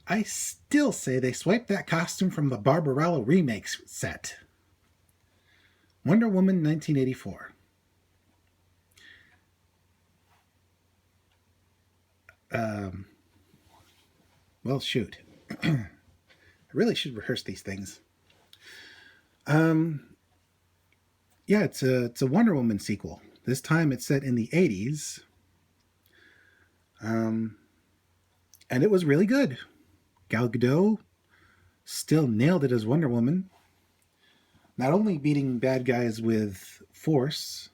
I still say they swiped that costume from the Barbarella remake set. Wonder Woman 1984. Um, well, shoot. I really should rehearse these things. Um, yeah, it's a Wonder Woman sequel. This time it's set in the 80s. Um, and it was really good. Gal Gadot still nailed it as Wonder Woman. Not only beating bad guys with force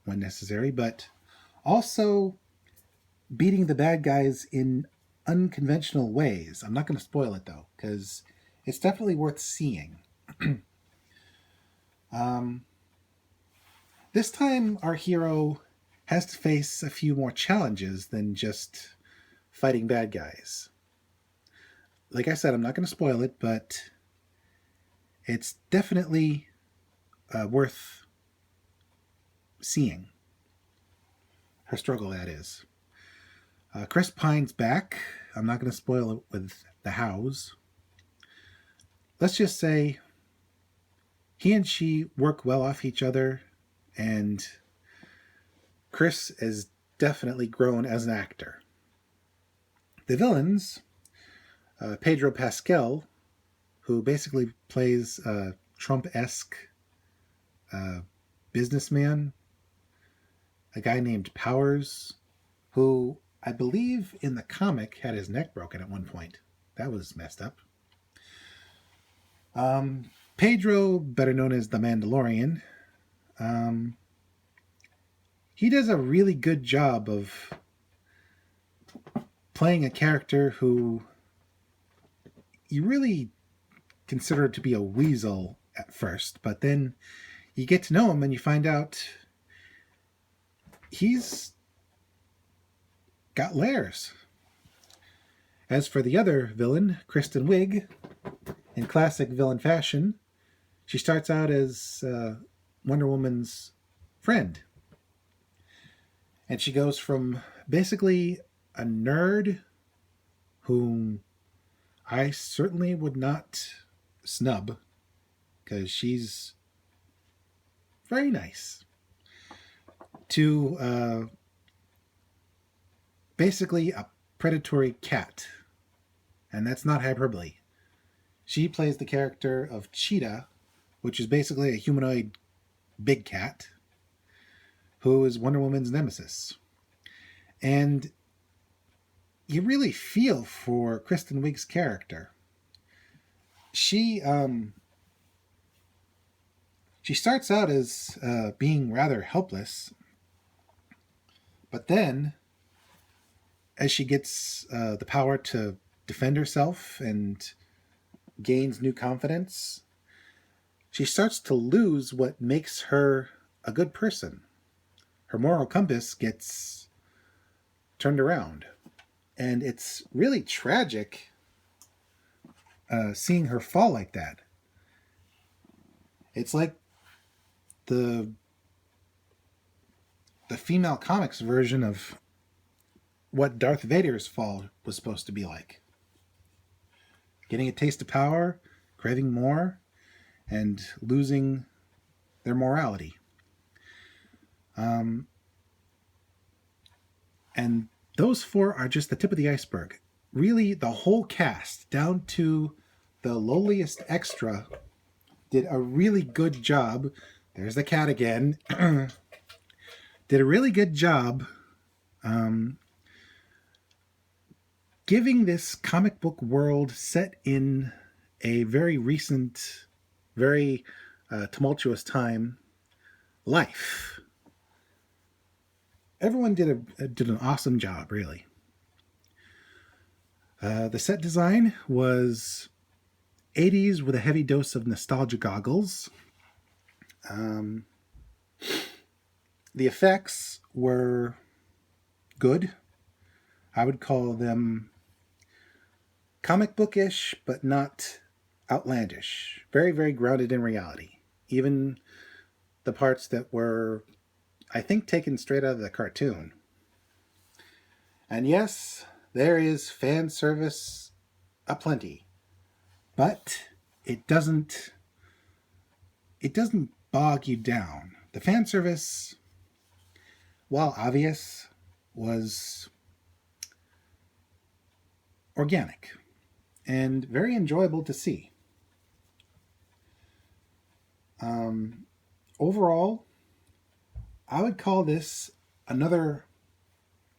when necessary, but also beating the bad guys in unconventional ways. I'm not going to spoil it though, because it's definitely worth seeing. um, this time, our hero has to face a few more challenges than just fighting bad guys. Like I said, I'm not going to spoil it, but it's definitely worth seeing. Her struggle, that is. Chris Pine's back. I'm not going to spoil it with the hows. Let's just say he and she work well off each other, and Chris is definitely grown as an actor. The villains, Pedro Pascal, who basically plays a Trump-esque uh, businessman, a guy named Powers, who I believe in the comic had his neck broken at one point. That was messed up. Pedro, better known as the Mandalorian, um, he does a really good job of playing a character who you really consider to be a weasel at first, but then you get to know him and you find out he's got layers. As for the other villain, Kristen Wiig, in classic villain fashion, she starts out as Wonder Woman's friend. And she goes from basically a nerd whom I certainly would not snub because she's very nice, to basically a predatory cat. And that's not hyperbole. She plays the character of Cheetah, which is basically a humanoid big cat, who is Wonder Woman's nemesis. And you really feel for Kristen Wiig's character. She she starts out as being rather helpless, but then as she gets the power to defend herself and gains new confidence, she starts to lose what makes her a good person. Her moral compass gets turned around. And it's really tragic seeing her fall like that. It's like the female comics version of what Darth Vader's fall was supposed to be like. Getting a taste of power, craving more, and losing their morality. And those four are just the tip of the iceberg. Really, the whole cast, down to the lowliest extra, did a really good job. There's the cat again. Did a really good job giving this comic book world set in a very recent, very tumultuous time life. Everyone did an awesome job, really. The set design was 80s with a heavy dose of nostalgia goggles. The effects were good. I would call them comic bookish, but not outlandish. Very, very grounded in reality. Even the parts that were, I think, taken straight out of the cartoon. And yes, there is fan service aplenty, but it doesn't bog you down. The fan service, while obvious, was organic and very enjoyable to see. Overall, I would call this another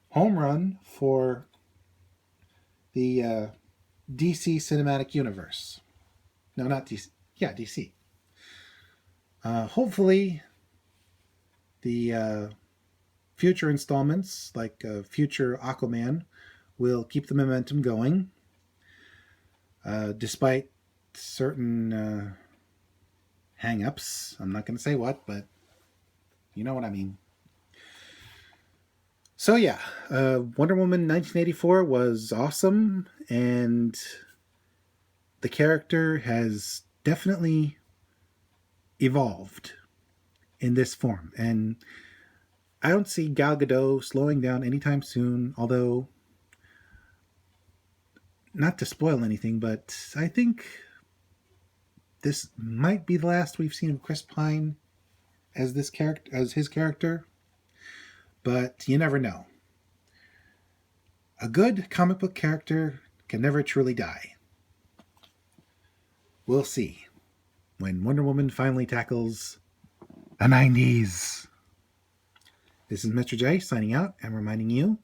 home run for the DC Cinematic Universe. No, not DC. Yeah, DC. Hopefully, the future installments, like future Aquaman, will keep the momentum going, despite certain hang-ups. I'm not going to say what, but you know what I mean. So yeah, Wonder Woman 1984 was awesome, and the character has definitely evolved in this form. And I don't see Gal Gadot slowing down anytime soon, although, not to spoil anything, but I think this might be the last we've seen of Chris Pine as his character. But you never know. A good comic book character can never truly die. We'll see when Wonder Woman finally tackles the 90s. This is Mr. J signing out and reminding you,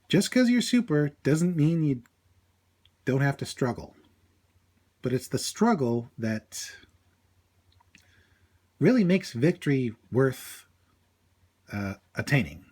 just because you're super doesn't mean you don't have to struggle. But it's the struggle that really makes victory worth attaining.